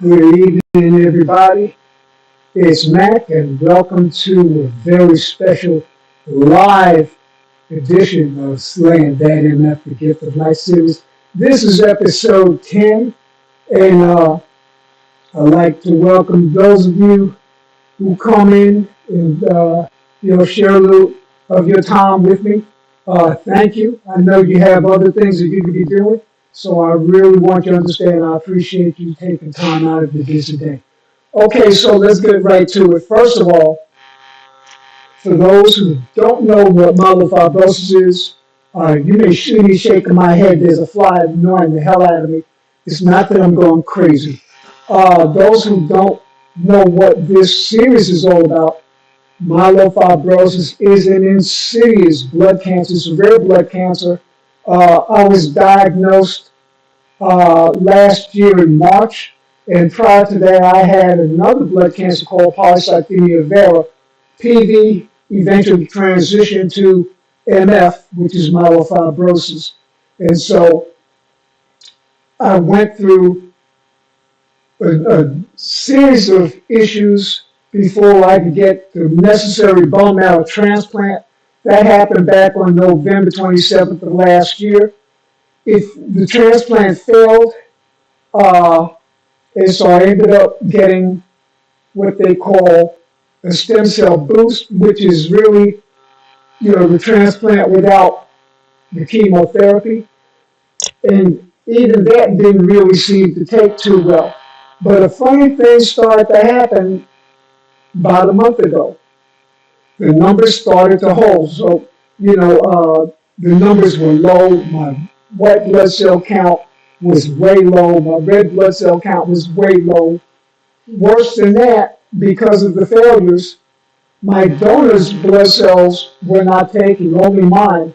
Good evening, everybody. It's Mac, and welcome to a very special live edition of Slayin, That MF, the Gift of Life series. This is episode 10, and I'd like to welcome those of you who come in and share a little of your time with me. Thank you. I know you have other things that you could be doing, so I really want you to understand I appreciate you taking time out of your busy day. Okay, so let's get right to it. First of all, for those who don't know what myelofibrosis is, you may see me shaking my head. There's a fly annoying the hell out of me. It's not that I'm going crazy. Those who don't know what this series is all about, myelofibrosis is an insidious blood cancer. It's a rare blood cancer. I was diagnosed last year in March, and prior to that, I had another blood cancer called polycythemia vera. PV eventually transitioned to MF, which is myelofibrosis. And so I went through a series of issues before I could get the necessary bone marrow transplant. That happened back on November 27th of last year. If the transplant failed, uh, and so I ended up getting what they call a stem cell boost, which is really, the transplant without the chemotherapy. And even that didn't really seem to take too well. But a funny thing started to happen about a month ago. The numbers started to hold. So, the numbers were low. My white blood cell count was way low. My red blood cell count was way low. Worse than that, because of the failures, my donor's blood cells were not taking, only mine.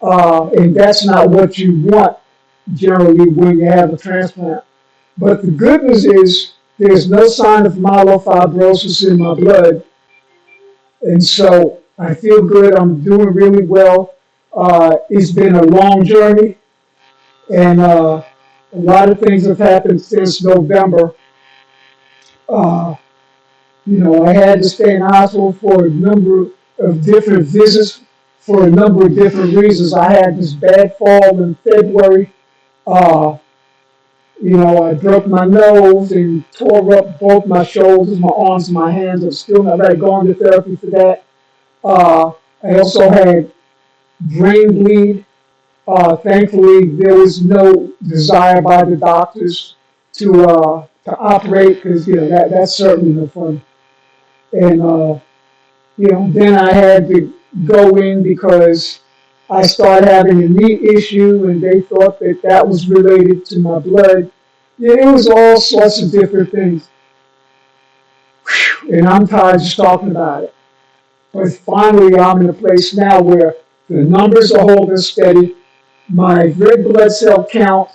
And that's not what you want generally when you have a transplant. But the good news is there's no sign of myelofibrosis in my blood. And so I feel good. I'm doing really well. It's been a long journey, and a lot of things have happened since November. Uh, I had to stay in the hospital for a number of different visits for a number of different reasons. I had this bad fall in February. Uh, I broke my nose and tore up both my shoulders, my arms, and my hands. I'm still not ready going to therapy for that. I also had brain bleed. Thankfully, there was no desire by the doctors to operate because that's certainly no fun. And then I had to go in because I started having a knee issue, and they thought that that was related to my blood. Yeah, it was all sorts of different things, and I'm tired just talking about it. But finally, I'm in a place now where the numbers are holding steady. My red blood cell count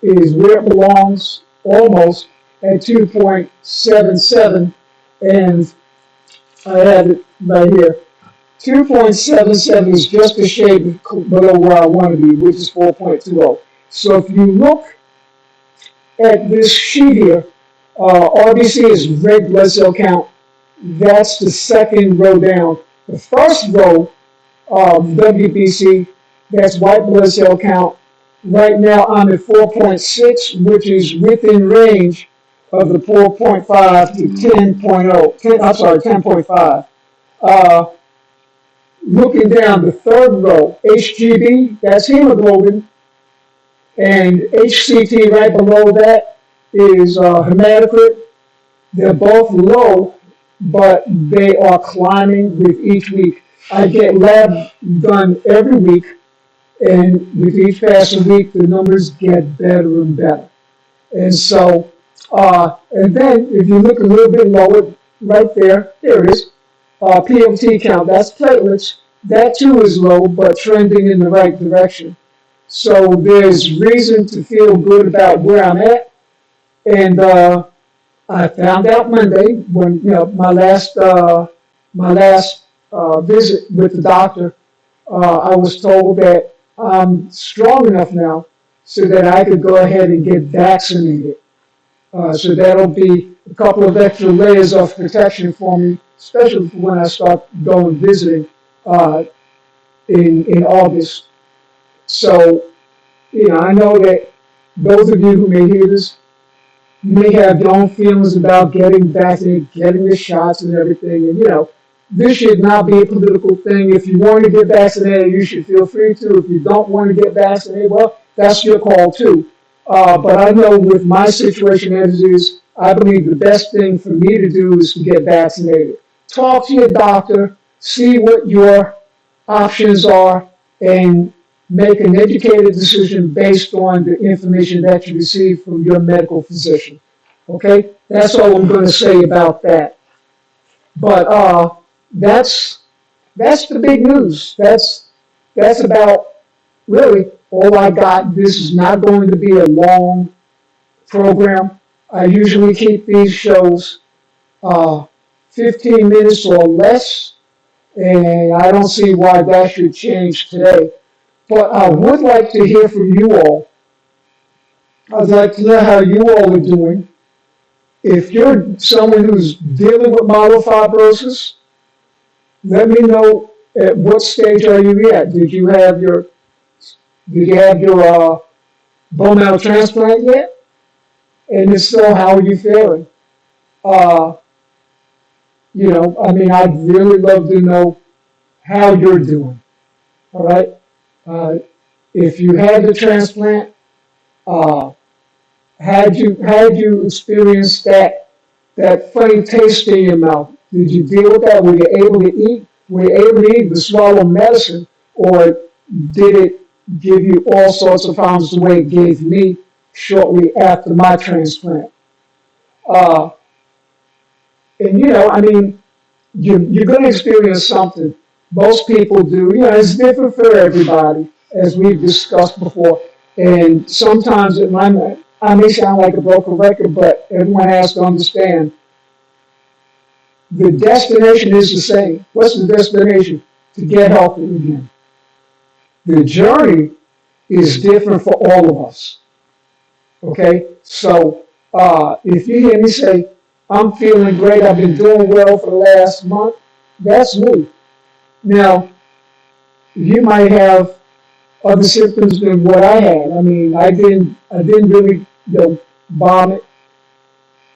is where it belongs, almost at 2.77, and I have it right here. 2.77 is just a shade below where I want to be, which is 4.20. So if you look at this sheet here, RBC is red blood cell count. That's the second row down. The first row, WBC, that's white blood cell count. Right now I'm at 4.6, which is within range of the 4.5 to 10.0. I'm sorry, 10.5. Uh, Looking down the third row, HGB, that's hemoglobin, and HCT right below that is hematocrit. They're both low, but they are climbing with each week. I get lab done every week, and with each passing week, the numbers get better and better. And so, and then if you look a little bit lower, right there it is, PLT count, that's platelets. That too is low, but trending in the right direction. So there's reason to feel good about where I'm at. And I found out Monday when my last visit with the doctor. I was told that I'm strong enough now so that I could go ahead and get vaccinated. So that'll be a couple of extra layers of protection for me, especially when I start going visiting uh, in August. So, I know that those of you who may hear this may have your own feelings about getting vaccinated, getting the shots and everything. And, this should not be a political thing. If you want to get vaccinated, you should feel free to. If you don't want to get vaccinated, well, that's your call too. But I know with my situation as it is, I believe the best thing for me to do is to get vaccinated. Talk to your doctor, see what your options are, and make an educated decision based on the information that you receive from your medical physician. Okay, that's all I'm going to say about that. But that's that's the big news. That's about really all I got. This is not going to be a long program. I usually keep these shows uh, 15 minutes or less, and I don't see why that should change today. But I would like to hear from you all. I'd like to know how you all are doing. If you're someone who's dealing with myelofibrosis, let me know at what stage are you at. Did you have your bone marrow transplant yet? And if so, how are you feeling? Uh, I mean, I'd really love to know how you're doing. All right. Uh, if you had the transplant, uh, had you experienced that funny taste in your mouth? Did you deal with that? Were you able to eat? Were you able to eat the swallow medicine, or did it give you all sorts of problems the way it gave me shortly after my transplant? Uh, and I mean, you're going to experience something. Most people do. It's different for everybody, as we've discussed before. And sometimes I may sound like a broken record, but everyone has to understand the destination is the same. What's the destination? To get healthy again. The journey is different for all of us. Okay? So if you hear me say, I'm feeling great, I've been doing well for the last month, that's me. Now, you might have other symptoms than what I had. I mean, I didn't really, vomit.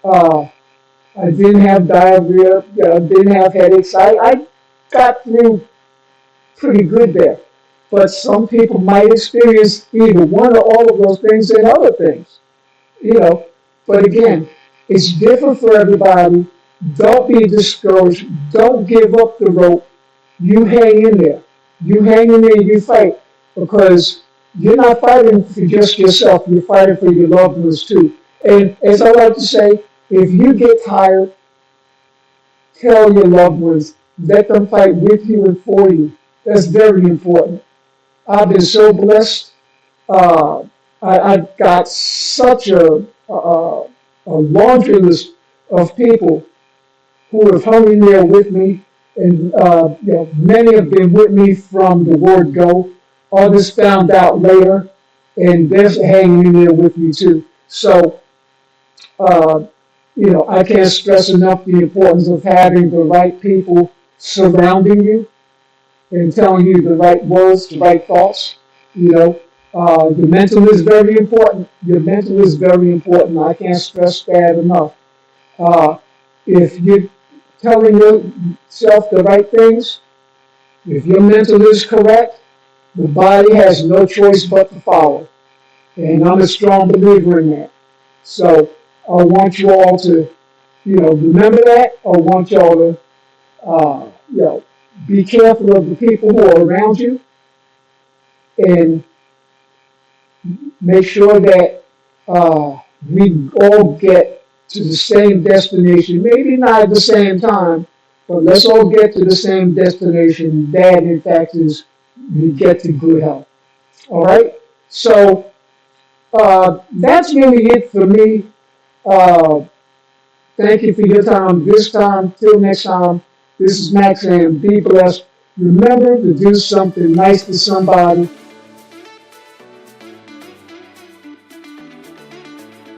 Uh, I didn't have diarrhea. I didn't have headaches. I got through pretty good there. But some people might experience either one or all of those things and other things, you know. But again, it's different for everybody. Don't be discouraged. Don't give up the rope. You hang in there. You hang in there, you fight, because you're not fighting for just yourself, you're fighting for your loved ones too. And as I like to say, if you get tired, tell your loved ones, let them fight with you and for you. That's very important. I've been so blessed. Uh, I've got such a laundry list of people who have hung in there with me, and many have been with me from the word go. Others found out later, and they're hanging in there with me too. So, uh, I can't stress enough the importance of having the right people surrounding you and telling you the right words, the right thoughts. Your mental is very important. Your mental is very important. I can't stress that enough. Uh, if you're telling yourself the right things, if your mental is correct, the body has no choice but to follow. And I'm a strong believer in that. So I want you all to, remember that. I want y'all to, be careful of the people who are around you, and make sure that we all get to the same destination. Maybe not at the same time, but let's all get to the same destination. That, in fact, is we get to good health. All right? So that's really it for me. Uh, Thank you for your time this time. Till next time, this is Max, and be blessed. Remember to do something nice for somebody